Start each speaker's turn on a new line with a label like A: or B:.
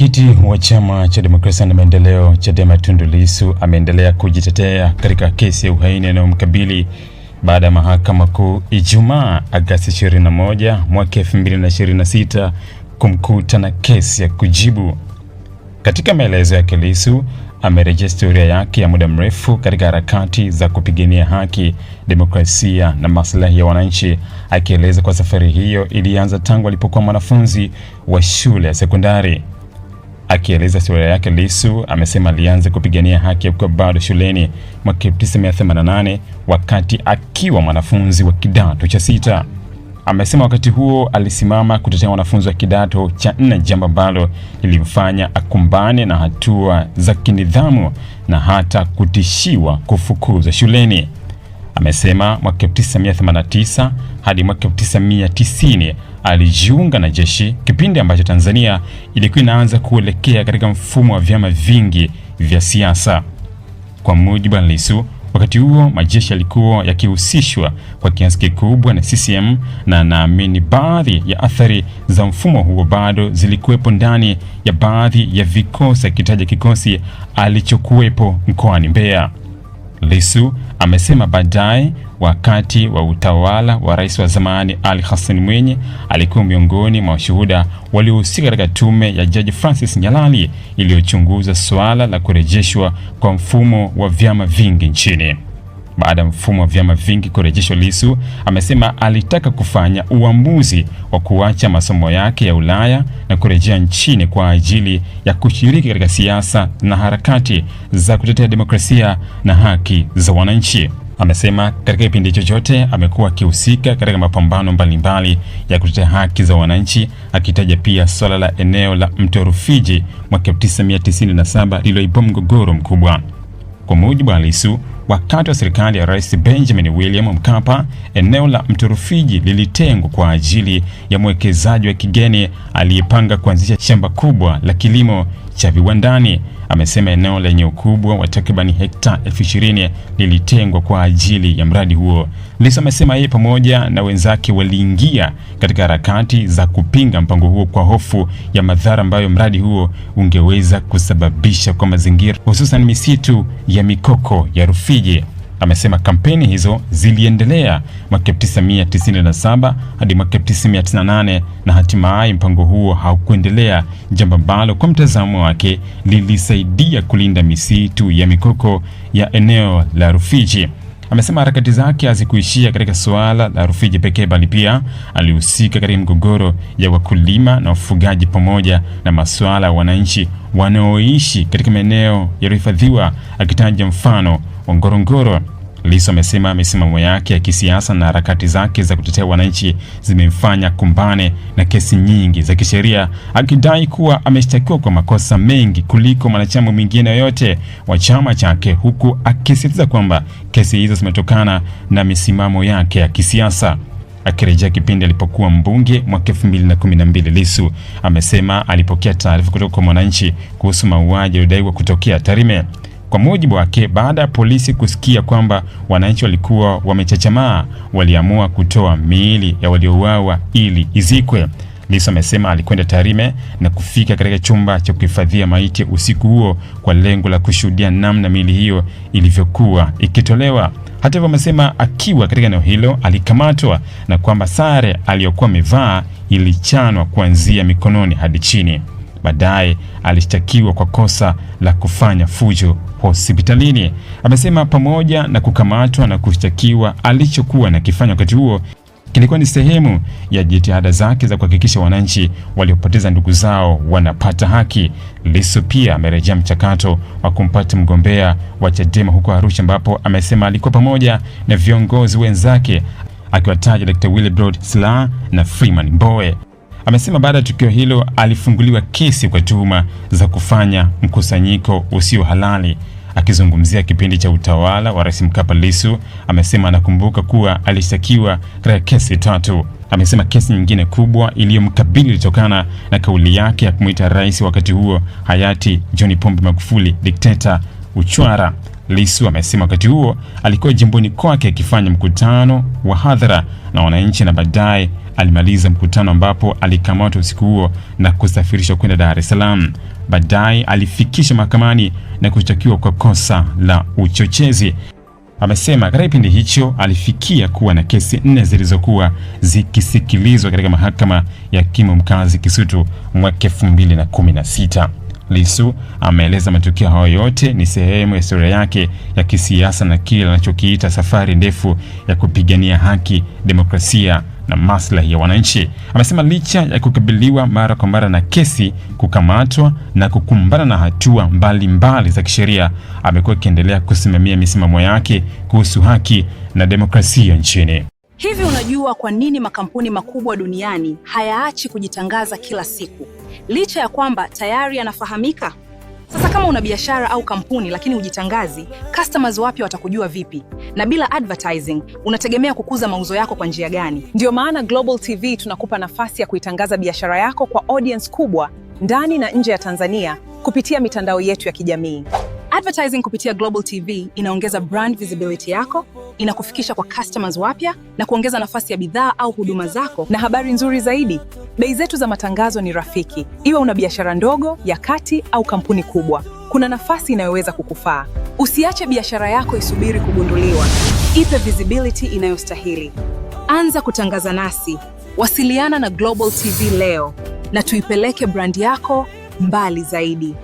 A: Mwenyekiti wa Chama cha Demokrasia na Maendeleo Chadema Tundu Lissu ameendelea kujitetea katika kesi ya uhaini inayomkabili baada ya Mahakama Kuu Ijumaa Agosti 21 mwaka 2026 kumkuta na kesi ya kujibu. Katika maelezo yake, Lissu amerejea historia yake ya muda mrefu katika harakati za kupigania haki, demokrasia na maslahi ya wananchi, akieleza kwa safari hiyo ilianza tangu alipokuwa mwanafunzi wa shule ya sekondari. Akieleza historia yake, Lissu amesema alianza kupigania haki akiwa bado shuleni mwaka 1988 wakati akiwa mwanafunzi wa kidato cha 6. Amesema wakati huo alisimama kutetea wanafunzi wa kidato cha 4, jambo ambalo lilimfanya akumbane na hatua za kinidhamu na hata kutishiwa kufukuzwa shuleni. Amesema mwaka 1989 hadi mwaka 1990 alijiunga na jeshi, kipindi ambacho Tanzania ilikuwa inaanza kuelekea katika mfumo wa vyama vingi vya siasa. Kwa mujibu wa Lissu, wakati huo majeshi yalikuwa yakihusishwa kwa kiasi kikubwa na CCM, na anaamini baadhi ya athari za mfumo huo bado zilikuwepo ndani ya baadhi ya vikosi, akitaja kikosi alichokuwepo mkoani Mbeya. Lissu amesema baadaye, wakati wa utawala wa rais wa zamani Ali Hassan Mwinyi, alikuwa miongoni mwa washuhuda waliohusika katika tume ya Jaji Francis Nyalali iliyochunguza suala la kurejeshwa kwa mfumo wa vyama vingi nchini. Baada ya mfumo wa vyama vingi kurejeshwa, Lissu amesema alitaka kufanya uamuzi wa kuacha masomo yake ya Ulaya na kurejea nchini kwa ajili ya kushiriki katika siasa na harakati za kutetea demokrasia na haki za wananchi. Amesema katika kipindi chochote amekuwa akihusika katika mapambano mbalimbali ya kutetea haki za wananchi, akitaja pia swala la eneo la Mto Rufiji mwaka 1997 lililoibua mgogoro mkubwa. Kwa mujibu wa Lissu, wakati wa serikali ya Rais Benjamin William Mkapa, eneo la Mto Rufiji lilitengwa kwa ajili ya mwekezaji wa kigeni aliyepanga kuanzisha shamba kubwa la kilimo cha viwandani. Amesema eneo lenye ukubwa wa takriban hekta 20,000 lilitengwa kwa ajili ya mradi huo. Lissu amesema yeye pamoja na wenzake waliingia katika harakati za kupinga mpango huo kwa hofu ya madhara ambayo mradi huo ungeweza kusababisha kwa mazingira, hususan misitu ya mikoko ya Rufiji. Amesema kampeni hizo ziliendelea mwaka 1997 hadi mwaka 1998 na hatimaye mpango huo haukuendelea, jambo ambalo kwa mtazamo wake lilisaidia kulinda misitu ya mikoko ya eneo la Rufiji. Amesema harakati zake hazikuishia katika suala la Rufiji pekee, bali pia alihusika katika migogoro ya wakulima na wafugaji pamoja na masuala ya wananchi wanaoishi katika maeneo yaliyohifadhiwa, akitaja mfano wa Ngorongoro. Lissu amesema misimamo yake ya kisiasa na harakati zake za kutetea wananchi zimemfanya kumbane na kesi nyingi za kisheria, akidai kuwa ameshtakiwa kwa makosa mengi kuliko mwanachama mwingine yoyote wa chama chake, huku akisisitiza kwamba kesi hizo zimetokana na misimamo yake ya kisiasa. Akirejea kipindi alipokuwa mbunge mwaka 2012, Lissu amesema alipokea taarifa kutoka kwa mwananchi kuhusu mauaji yaliyodaiwa kutokea Tarime. Kwa mujibu wake, baada ya polisi kusikia kwamba wananchi walikuwa wamechachamaa, waliamua kutoa miili ya waliouawa ili izikwe. Lissu amesema alikwenda Tarime na kufika katika chumba cha kuhifadhia maiti usiku huo kwa lengo la kushuhudia namna miili hiyo ilivyokuwa ikitolewa. Hata hivyo, amesema akiwa katika eneo hilo alikamatwa na kwamba sare aliyokuwa amevaa ilichanwa kuanzia mikononi hadi chini. Baadaye alishtakiwa kwa kosa la kufanya fujo hospitalini. Amesema pamoja na kukamatwa na kushtakiwa, alichokuwa na kifanya wakati huo kilikuwa ni sehemu ya jitihada zake za kuhakikisha wananchi waliopoteza ndugu zao wanapata haki. Lissu pia amerejea mchakato wa kumpata mgombea wa Chadema huko Arusha, ambapo amesema alikuwa pamoja na viongozi wenzake, akiwataja Dr. Willibrod Slaa na Freeman Mbowe. Amesema baada ya tukio hilo alifunguliwa kesi kwa tuhuma za kufanya mkusanyiko usio halali. Akizungumzia kipindi cha utawala wa Rais Mkapa, Lissu amesema anakumbuka kuwa alishtakiwa katika kesi 3. Amesema kesi nyingine kubwa iliyomkabili ilitokana na kauli yake ya kumuita rais wakati huo hayati John Pombe Magufuli dikteta uchwara. Lissu amesema wakati huo alikuwa jimboni kwake akifanya mkutano wa hadhara na wananchi, na baadaye alimaliza mkutano ambapo alikamatwa usiku huo na kusafirishwa kwenda Dar es Salaam. Baadaye alifikishwa mahakamani na kushtakiwa kwa kosa la uchochezi. Amesema katika kipindi hicho alifikia kuwa na kesi 4 zilizokuwa zikisikilizwa katika mahakama ya hakimu mkazi Kisutu mwaka 2016. Lissu ameeleza matukio hayo yote ni sehemu ya historia yake ya kisiasa na kile anachokiita safari ndefu ya kupigania haki, demokrasia na maslahi ya wananchi. Amesema licha ya kukabiliwa mara kwa mara na kesi, kukamatwa na kukumbana na hatua mbalimbali za kisheria, amekuwa akiendelea kusimamia misimamo yake kuhusu haki na demokrasia nchini.
B: Hivi unajua kwa nini makampuni makubwa duniani hayaachi kujitangaza kila siku, licha ya kwamba tayari yanafahamika? Sasa kama una biashara au kampuni lakini hujitangazi, customers wapya watakujua vipi? Na bila advertising, unategemea kukuza mauzo yako kwa njia gani?
C: Ndio maana Global TV tunakupa nafasi ya kuitangaza biashara yako kwa audience kubwa ndani na nje ya Tanzania kupitia mitandao yetu ya kijamii.
B: Advertising kupitia Global TV inaongeza brand visibility yako, inakufikisha kwa customers wapya na kuongeza nafasi ya bidhaa au huduma zako.
C: Na habari nzuri zaidi, bei zetu za matangazo ni rafiki. Iwe una biashara ndogo, ya kati au kampuni kubwa, kuna nafasi inayoweza kukufaa. Usiache biashara yako isubiri kugunduliwa.
B: Ipe visibility inayostahili. Anza kutangaza nasi. Wasiliana na Global TV leo na tuipeleke brand yako mbali zaidi.